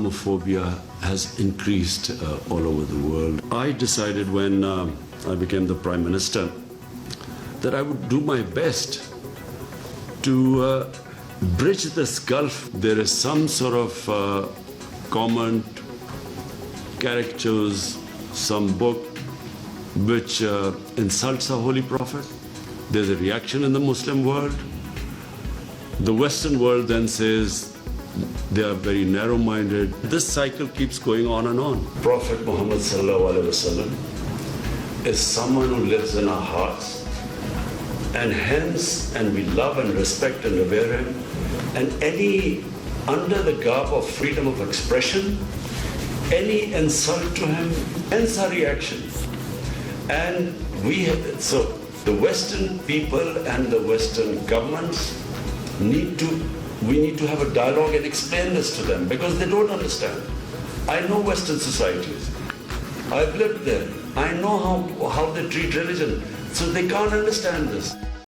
Islamophobia has increased all over the world. I decided when I became the Prime Minister that I would do my best to bridge this gulf. There is some sort of comment, caricatures, some book which insults our Holy Prophet. There's a reaction in the Muslim world. The Western world then says they are very narrow-minded. This cycle keeps going on and on. Prophet Muhammad sallallahu alaihi wasallam is someone who lives in our hearts, and hence, and we love and respect and revere him. And under the garb of freedom of expression, any insult to him, hence our reaction. And so the Western people and the Western governments we need to have a dialogue and explain this to them, because they don't understand. I know Western societies. I've lived there. I know how they treat religion. So they can't understand this.